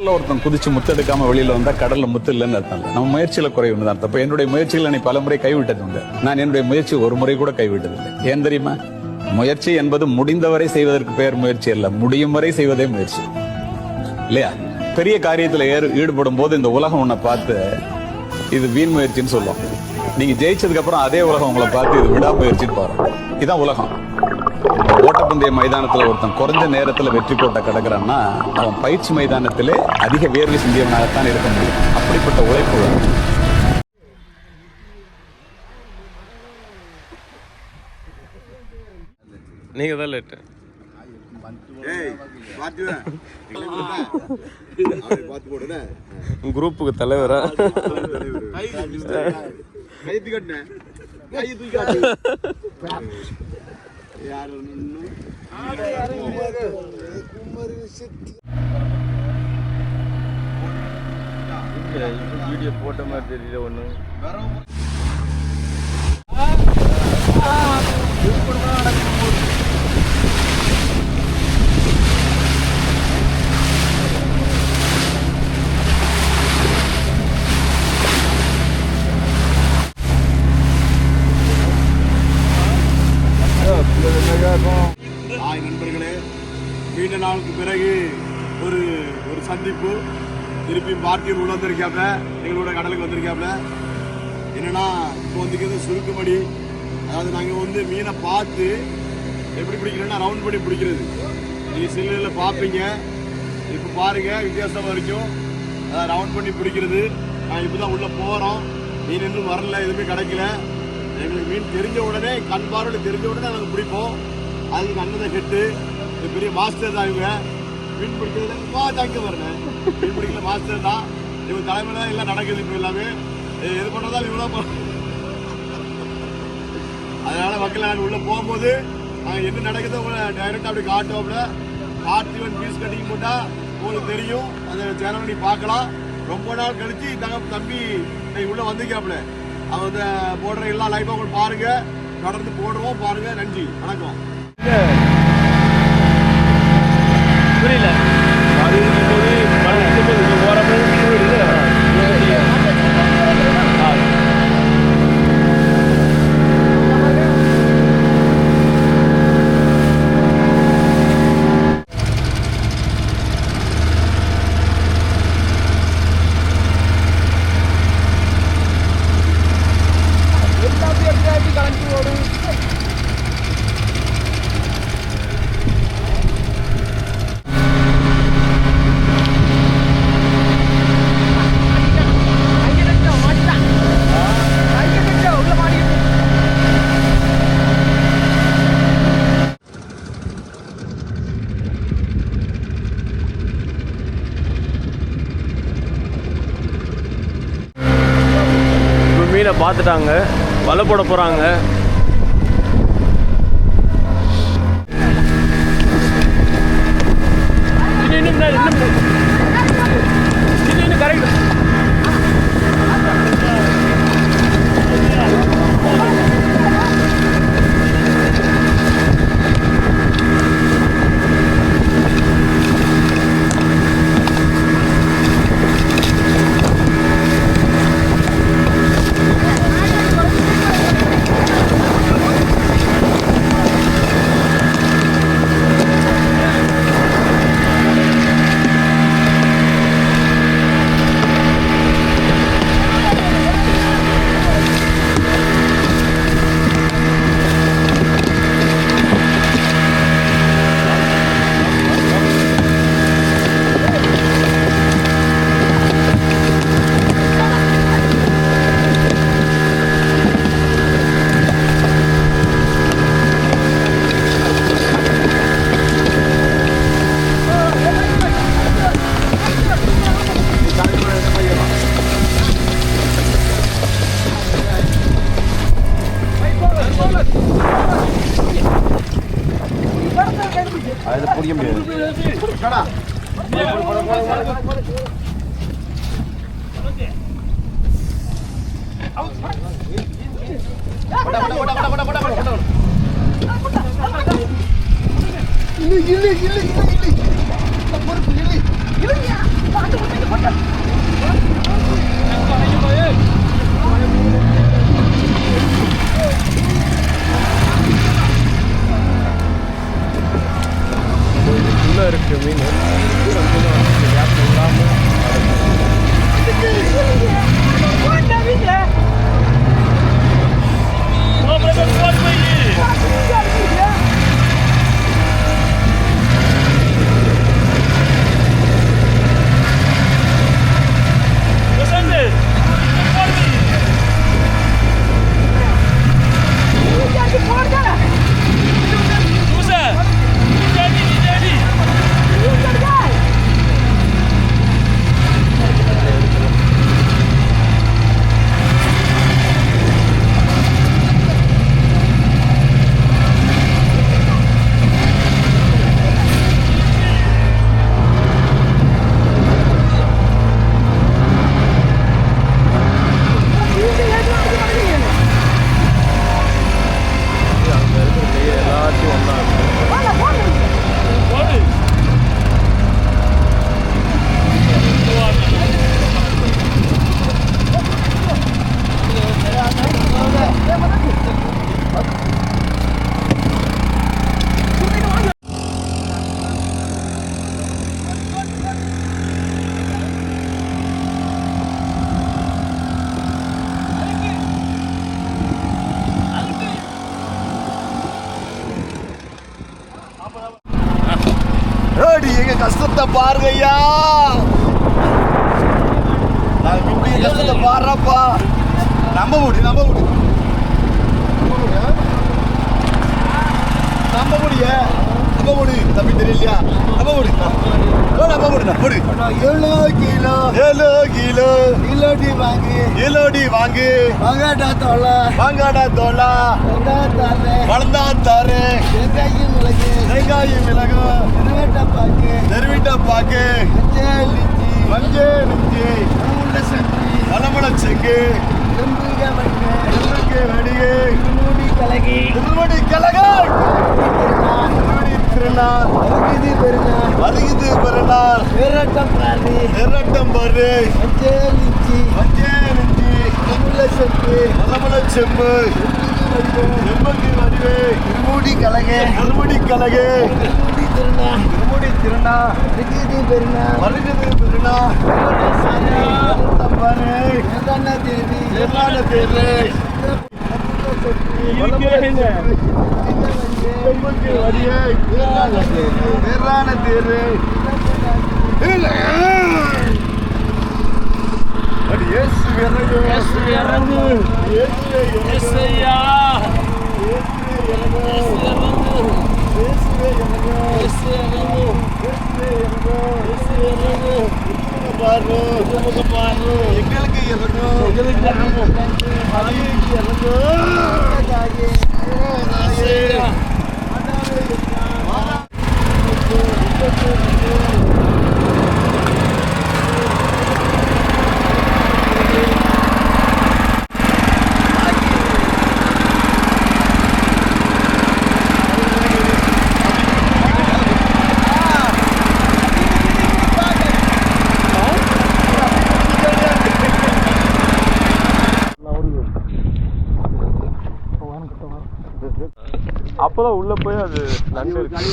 ஒருத்தன் குதிச்சு முத்தெடுக்காம வெளியில வந்தா கடல்ல முத்து இல்லைன்னு அர்த்தம் இல்லை. நம்ம முயற்சியில குறைவு தான். அப்ப என்னுடைய முயற்சிகளை நீ பல முறை கைவிட்டது உண்டு. நான் என்னுடைய முயற்சி ஒரு முறை கூட கைவிட்டதில்லை. ஏன் தெரியுமா? முயற்சி என்பது முடிந்தவரை செய்வதற்கு பெயர் முயற்சி அல்ல, முடியும் வரை செய்வதே முயற்சி இல்லையா? பெரிய காரியத்துல ஈடுபடும் போது இந்த உலகம் உன்னை பார்த்து இது வீண் முயற்சின்னு சொல்லும். நீங்க ஜெயிச்சதுக்கு அப்புறம் அதே உலகம் உங்களை பார்த்து இது விடாமுயற்சின்னு பாருங்க. இதுதான் உலகம். ஓட்டப்பந்தய மைதானத்துல ஒருத்தன் குறைஞ்ச நேரத்துல வெற்றி கோட்டை கிடக்குறான்னா அவன் பயிற்சி மைதானத்திலே அதிக வேர்வை சிந்தியவனாகத்தான் இருக்க முடியும். அப்படிப்பட்ட உழைப்பு வேணும். நீங்க தான் லேட்டு. குரூப்புக்கு தலைவரா? வீடியோ போட்ட மாதிரி தெரியல ஒண்ணு. நண்பர்களே, நீண்ட நாளுக்கு பிறகு ஒரு ஒரு சந்திப்பு. திருப்பி பார்த்தியன் உள்ள வந்திருக்காப்ல, எங்களோட கடலுக்கு வந்திருக்காப்ல. என்னன்னா இப்போ வந்துக்கிறது சுருக்குமடி. அதாவது நாங்கள் வந்து மீனை பார்த்து எப்படி பிடிக்கிறோன்னா ரவுண்ட் பண்ணி பிடிக்கிறது. நீங்கள் சில்லில் பார்ப்பீங்க, இப்போ பாருங்க வித்தியாசமாக இருக்கும். அதாவது ரவுண்ட் பண்ணி பிடிக்கிறது. நான் இப்போ தான் உள்ளே போகிறோம். மீன் இன்னும் வரல, எதுவுமே கிடைக்கல. எங்களுக்கு மீன் தெரிஞ்ச உடனே, கண் பார்வையில் தெரிஞ்ச உடனே நாங்கள் பிடிப்போம். அதுக்கு அண்ணதை கெட்டு பெரிய மாஸ்டர் தான் இவங்க. மீன் பிடிக்கிறதுல தாங்க பாருங்க, மீன் பிடிக்கல மாஸ்டர் தான் இவங்க. தலைமையில தான் எல்லாம் நடக்குது. இப்போ எல்லாமே எது பண்ணுறதாலும் இவ்வளோ. அதனால மக்கள் நாங்கள் உள்ளே போகும்போது நாங்கள் என்ன நடக்குதோ உங்களை டைரெக்டாக அப்படி காட்டுவோம்ல. கார்த்திவன் பீஸ் கட்டிங் போட்டால் உங்களுக்கு தெரியும். அந்த சேனல் நீ பார்க்கலாம். ரொம்ப நாள் கழிச்சு தம்பி உள்ளே வந்துக்காப்புல அவங்க போடுற எல்லா லைஃபும் உங்களுக்கு பாருங்க. தொடர்ந்து போடுவோம் பாருங்க. நன்றி, வணக்கம். புரியல. மீனை பார்த்துட்டாங்க, வலை போட போகிறாங்க. இன்னும் கரெக்ட். பாருங்க ஐயா. நான் மின்பிடி கஷ்டத்தை பாடுறப்பா. நம்ப முடியும் நம்ப முடியும் நம்ப முடியும் நம்ப முடியும் தம்பி தெரியலையா? நம்ப முடியும் நம்ப முடியும். 7 கிலோ 7 கிலோ கிலோடி வாங்கி வாங்காடா தோலா வளர்ந்தா தாரு வெங்காயம் மிளகு நெருவிட்ட பாக்கு மஞ்சள் நெஞ்சு வளமள செங்கு வடிகை திருமுடி கலகை திருநாள் வருகிறது பெருநாள் நிரட்டம் பாரு மஞ்சள் நெஞ்சி வளமள செம்பு செம்புக்கு வடிவே திருமுடி கலகை திருமுடி திருநா வருகிறது பெருநாள் எங்களுக்கு இறங்கும் அப்பதான் உள்ள போய் அது நண்டு இருக்கு.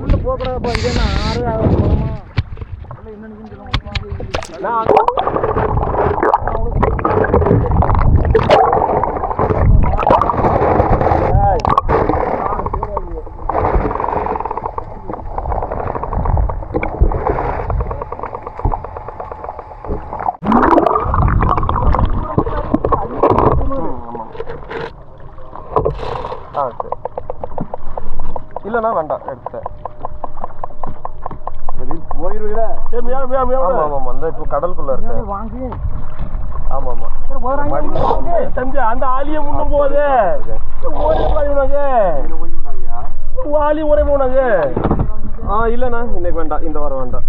உள்ள போகக்கூடாதுப்பா. இங்கே ஆறு இல்லைண்ணா வேண்டாம் எடுத்தேன். போயிருவீங்களா? இப்போ கடலுக்குள்ள இருக்கு. வாங்கி ஆமா தம்பி அந்த ஆலிய முன்னும் போது ஆலி ஒரே போனாங்க. இல்லண்ணா இன்னைக்கு வேண்டாம், இந்த வாரம் வேண்டாம்.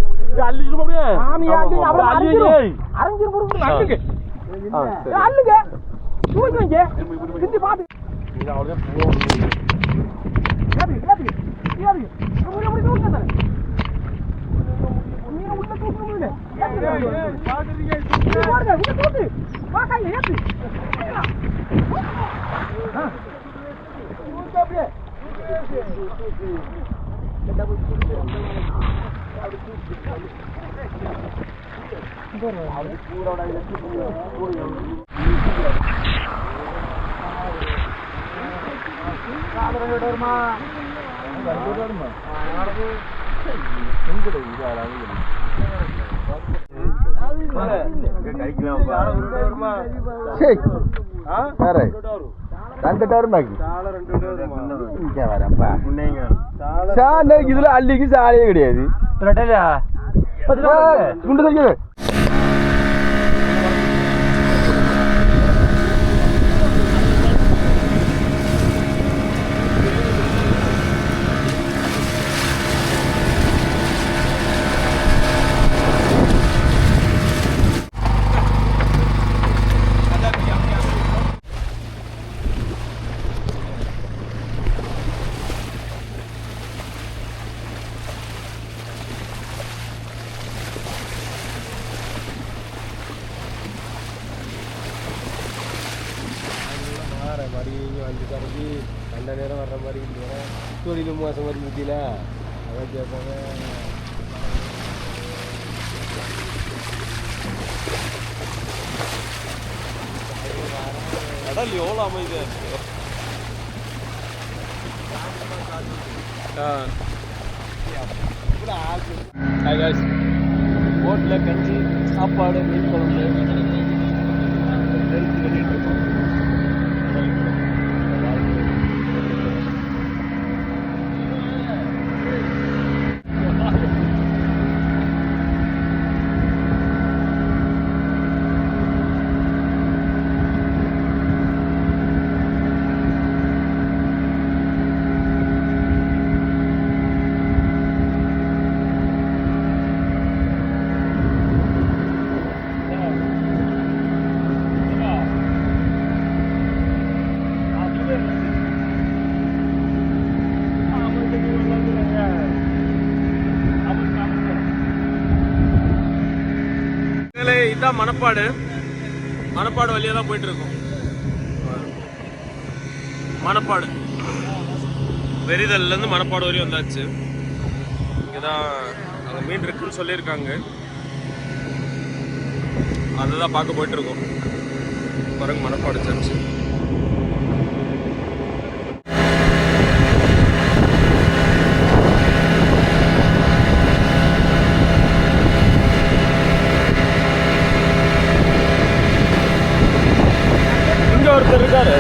இதுல அள்ளிக்கு சாலையே கிடையாது. அந்த நேரம் வர்ற மாதிரி இல்லையா தொழிலும் மாதம் மாதிரி முதியில அதான் கேட்பாங்க. கடல் எவ்வளோ அமைதியாக இருக்கு. ஹாய் காய்ஸ், போட்டில் கஞ்சி சாப்பாடு மீன் குழம்பு நெருப்பு கட்டிட்டு இருக்கோம். இதான் மணப்பாடு வழியா தான் போயிட்டு இருக்கோம். மணப்பாடு வெறிதல்ல இருந்து மணப்பாடு வரையும் வந்தாச்சு. இங்கதான் அங்க மீன் இருக்குன்னு சொல்லியிருக்காங்க, அதுதான் பார்க்க போயிட்டு இருக்கோம். பாருங்க மணப்பாடு சர்ச்சு. ஒருத்தர் இருக்காரு.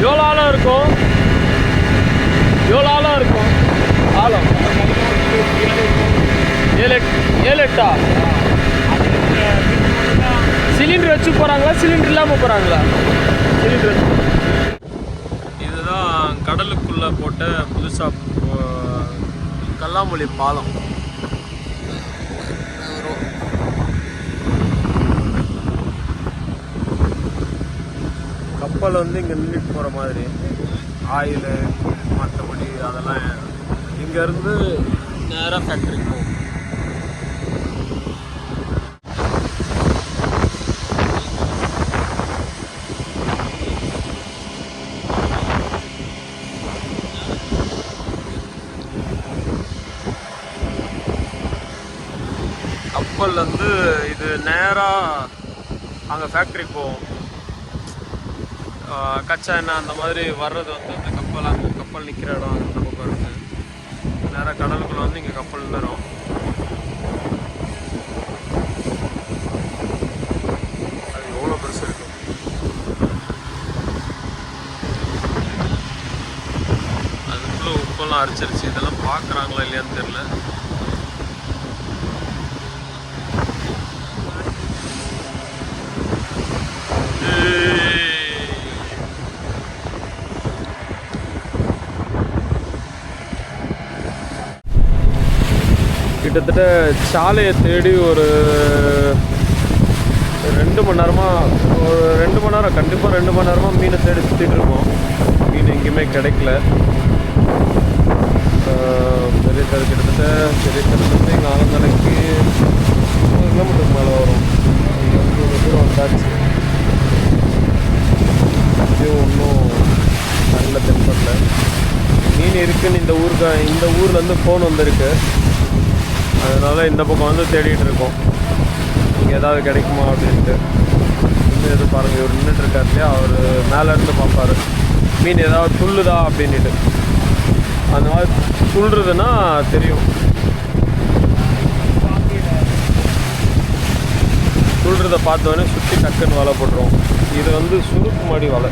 எவ்வளோ ஆழம் இருக்கும்? ஆழம் 7-8. சிலிண்டர் வச்சு போறாங்களா, சிலிண்டர் இல்லாம போறாங்களா? சிலிண்டர். இதுதான் கடலுக்குள்ள போட்ட புதுசா கல்லாமொழி பாலம். கப்பல் வந்து இங்கே நின்றுட்டு போகிற மாதிரி, ஆயில் மற்றபடி அதெல்லாம் இங்கேருந்து நேராக ஃபேக்ட்ரிக்கு போகும். கப்பல் வந்து இது நேராக அங்கே ஃபேக்ட்ரிக்கு போகும். கச்சா எண்ணெய் அந்த மாதிரி வர்றது வந்து அந்த கப்பல் நிற்கிற இடம் அந்த பக்கம் இருக்குது. நேராக கடலுக்குள்ளே வந்து இங்கே கப்பல் வரும். அது எவ்வளோ பெருசு இருக்கும். அதுக்குள்ளே உப்பெல்லாம் அரிச்சிருச்சு. இதெல்லாம் பார்க்குறாங்களா இல்லையான்னு தெரியல. கிட்டத்தட்ட சாலையை தேடி ஒரு 2 மணி நேரம் கண்டிப்பாக 2 மணி நேரமாக மீனை தேடி சுற்றிட்டு இருக்கோம். மீன் எங்கேயுமே கிடைக்கல. பெரிய தரு கிட்டத்தட்ட இங்கே ஆலந்தலைக்கு 100 கிலோமீட்டருக்கு மேலே வரும். இங்கே வந்து ஒரு தூரம் வந்தாச்சு. இதுவும் ஒன்றும் நல்ல தென்படல. மீன் இருக்குன்னு இந்த ஊர்லேருந்து ஃபோன் வந்திருக்கு. அதனால் இந்த பக்கம் வந்து தேடிட்டு இருக்கோம், இங்கே ஏதாவது கிடைக்குமா அப்படின்ட்டு. இன்னும் எது பாருங்கள், இவர் நின்றுட்டு இருக்கார் இல்லையா, அவர் மேலேருந்து பார்ப்பார் மீன் ஏதாவது துள்ளுதா அப்படின்ட்டு. அந்த மாதிரி துள்ளுறதுன்னா தெரியும். துள்ளுறதை பார்த்தோன்னே சுற்றி டக்குன்னு வலை போட்டுருவோம். இது வந்து சுருக்கு மாடி வலை.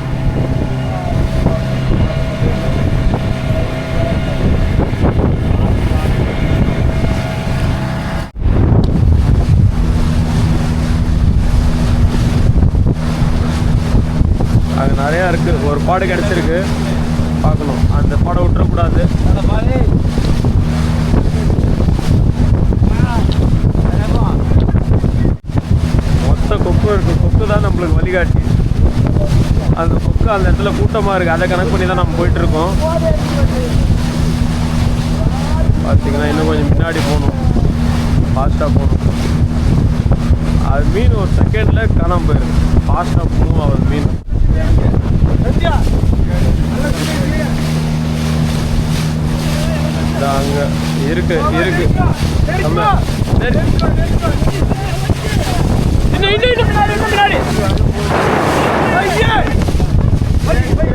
அங்கே நிறையா இருக்குது. ஒரு பாடு கிடச்சிருக்கு, பார்க்கணும். அந்த பாடை விட்டுறக்கூடாது. மொத்த கொக்கு இருக்குது. கொக்கு தான் நம்மளுக்கு வழிகாட்டி. அந்த கொக்கு அந்த இடத்துல கூட்டமாக இருக்குது. அதை கணக்கு பண்ணி தான் நம்ம போயிட்டுருக்கோம். பார்த்தீங்கன்னா இன்னும் கொஞ்சம் முன்னாடி போகணும், ஃபாஸ்ட்டாக போகணும். அது மீன் ஒரு செகண்டில் காணாமல் போயிருக்கு. ஃபாஸ்ட்டாக போகணும் அவர் மீன். அங்கே இருக்கு நம்ம இன்னும்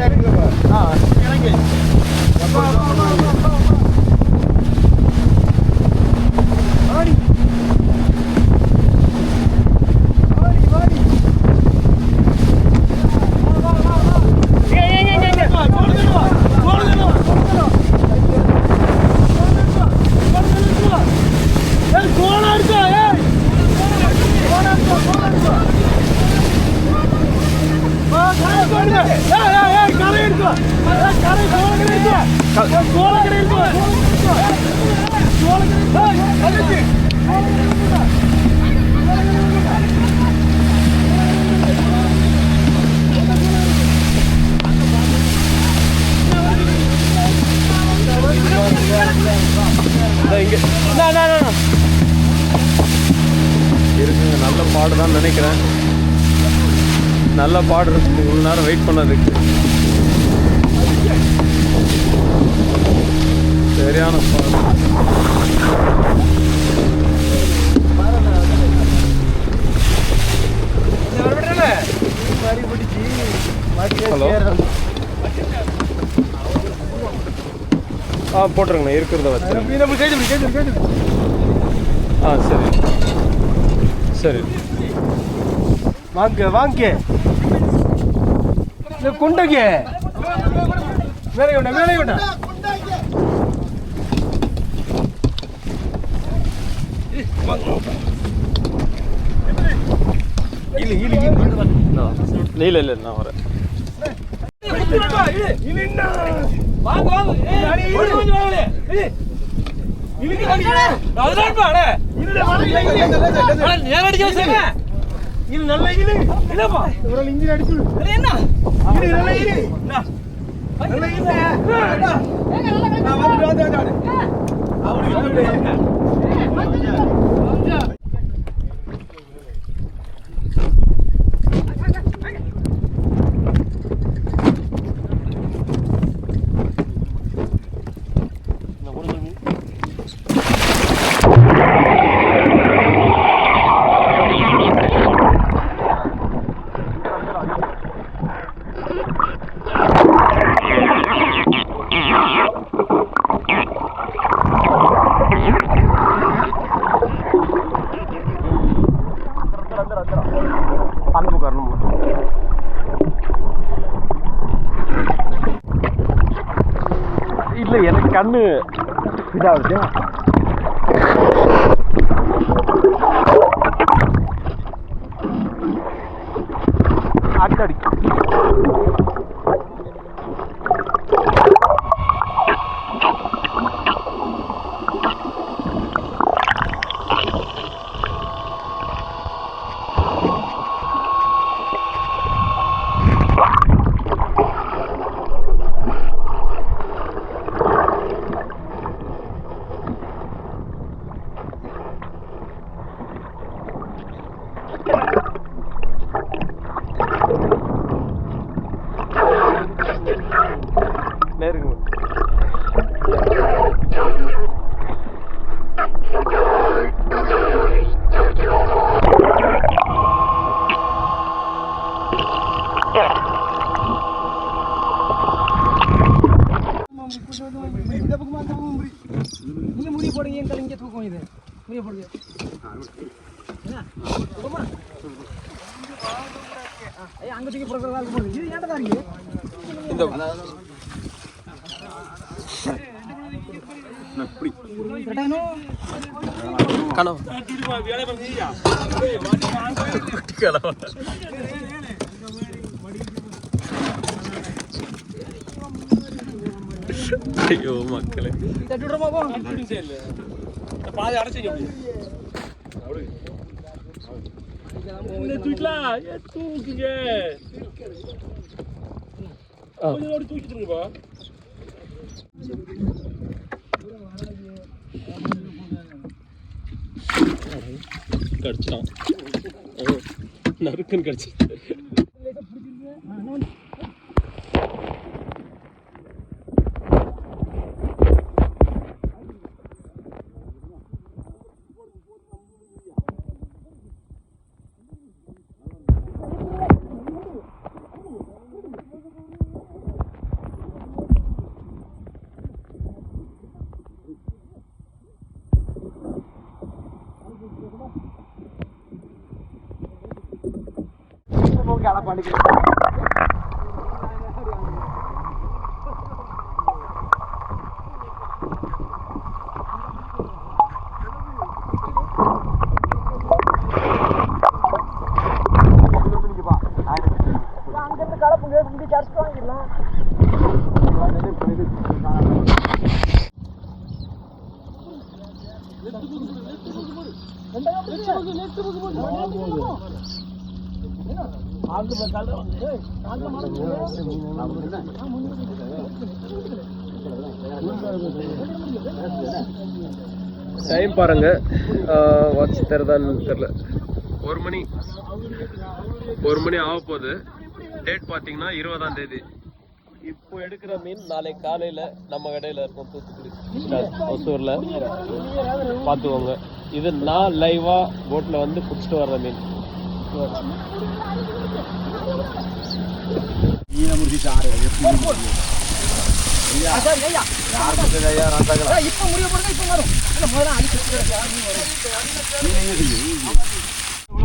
இருக்குங்க. நல்ல பாடு தான் நினைக்கிறேன். நல்ல பாடு இருக்கு இவ்வளோ நேரம் வெயிட் பண்ணதுக்கு. சரியான பாடு. ஹலோ போட்டுருங்கண்ணா இருக்கிறத வச்சு. சரி சரி வாங்க வாங்க குண்டங்க வேலை வேண்டாம் வேலை வேண்டாம் இல்லை இல்லை நான் வரேன். இல்லை எனக்கு கண்ணு இதாகுது. அடி நேருங்க. நீங்க முடி போடுங்க இந்த இங்க தூக்கம் இது முடி போடுங்க அங்க தூக்கி போடுறதா இருக்கு இது ஏன்டா இருக்கு இந்த கனவு ஐயோ மக்களே கடிச்சான் நறுக்குன்னு கடிச்சு அங்கிருந்து கலப்புங்க இங்கே சர்ச்சு வாங்கிடலாம். டைம் பாருங்க, வாட்ச் தெரியுதான்னு தெரியல. 1 மணி ஆக போகுது. டேட் பார்த்தீங்கன்னா 20ஆம் தேதி. இப்போ எடுக்கிற மீன் நாளைக்கு காலையில் நம்ம கடையில் இருக்கும், தூத்துக்குடி ஒசூரில். பார்த்துக்கோங்க, இது நான் லைவாக போட்டில் வந்து பிடிச்சிட்டு வர்ற மீன். இப்போ முடிய போடுங்க, இப்போ வரும். முதல்ல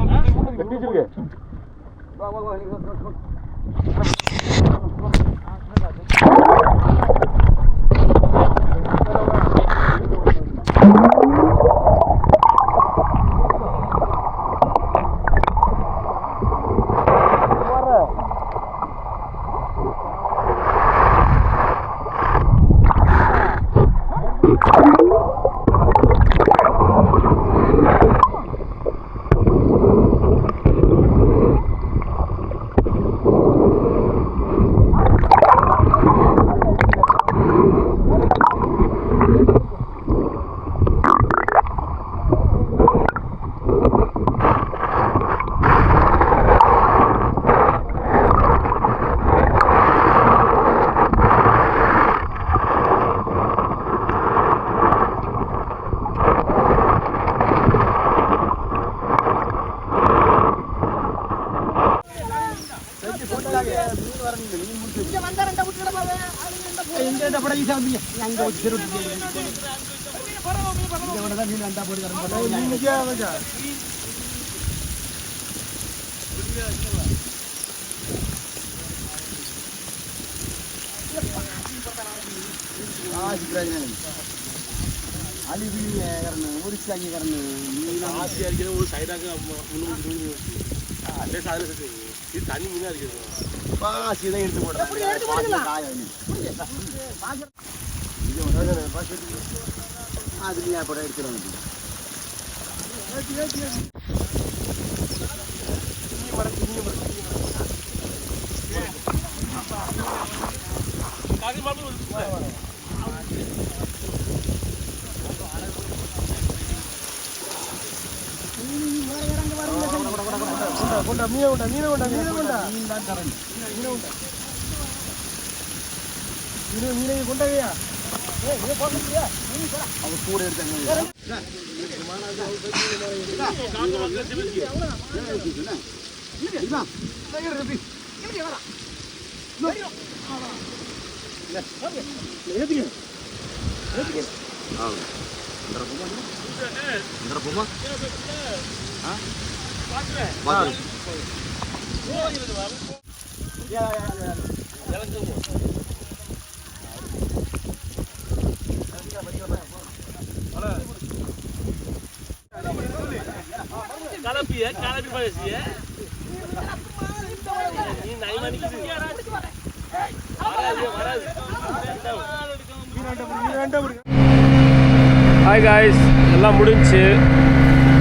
ஹாய் காய்ஸ், எல்லாம் முடிஞ்சு.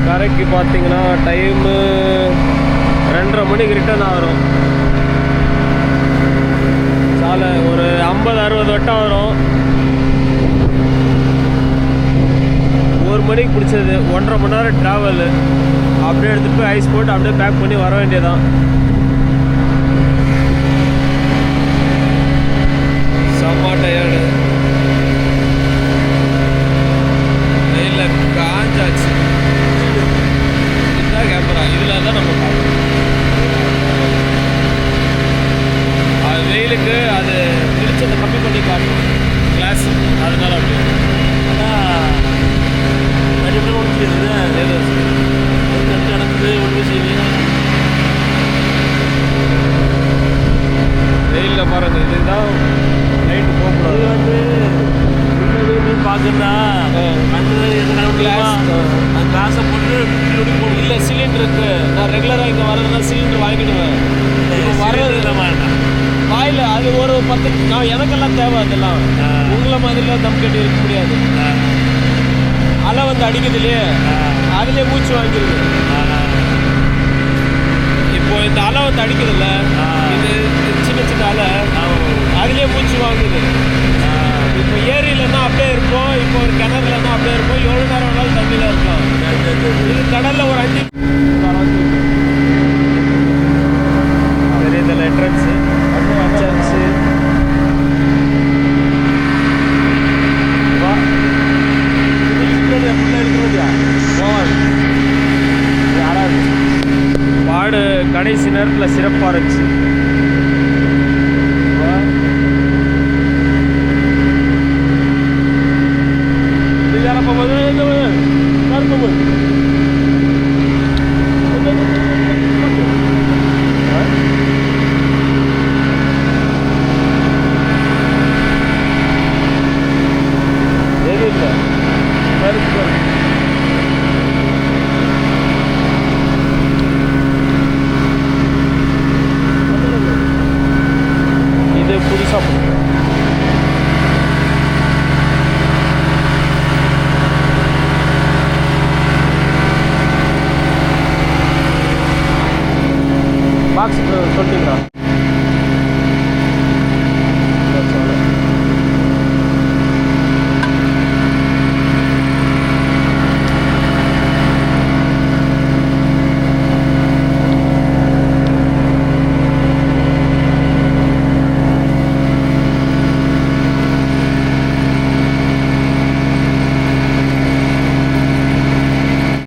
கரைக்கு பார்த்தீங்கன்னா டைமு 2:30 மணிக்கு ரிட்டர்ன் ஆகிறோம். சாலை ஒரு 50-60 வட்டம் வரும். 1 மணிக்கு பிடிச்சது, 1.5 மணி நேரம் ட்ராவலு. அப்படியே எடுத்துகிட்டு போய் ஐஸ் போட்டு அப்படியே பேக் பண்ணி வர வேண்டியதான். செம்ம டயர்டு, வெயிலில் காஞ்சாச்சு. இதுதான் கேமரா, இதில் தான் நம்ம பார்க்கணும். அது வெயிலுக்கு அது வெளிச்சத்தை கம்மி பண்ணி காட்டணும் கிளாஸ், அதனால அப்படி. ஆனால் நிறைய ஒன்று செய்யுது, நடக்குது ஒன்று செய்யுது. கிளாஸை போட்டு இல்லை சிலிண்டருக்கு நான் ரெகுலராக இங்கே வரதுனா சிலிண்டர் வாங்கிடுவேன். இப்போ வர்றது வாயில் அது ஒரு 10 நான் எனக்கெல்லாம் தேவை அதெல்லாம். உங்களை மாதிரிலாம் தம் கட்டி இருக்க முடியாது. அலை வந்து அடிக்குது இல்லையே, அதுலேயே மூச்சு வாங்கிடுது. இப்போ இந்த அலை வந்து அடிக்குதுல்ல, இது சின்ன சின்ன அலை, அதுலேயே மூச்சு வாங்குது. இப்போ ஏரியிலன்னா அப்படியே இருப்போம், இப்போ ஒரு கிணறுலன்னா அப்படியே இருப்போம். எவ்வளோ நேரம் வேணாலும் தண்ணியில் இருக்கலாம். இது கடலில் ஒரு 5 தெரியுதில்ல என்ட்ரன்ஸு சர்ச்சு. பாடு கடைசி நேரத்தில் சிறப்பாக இருந்துச்சு.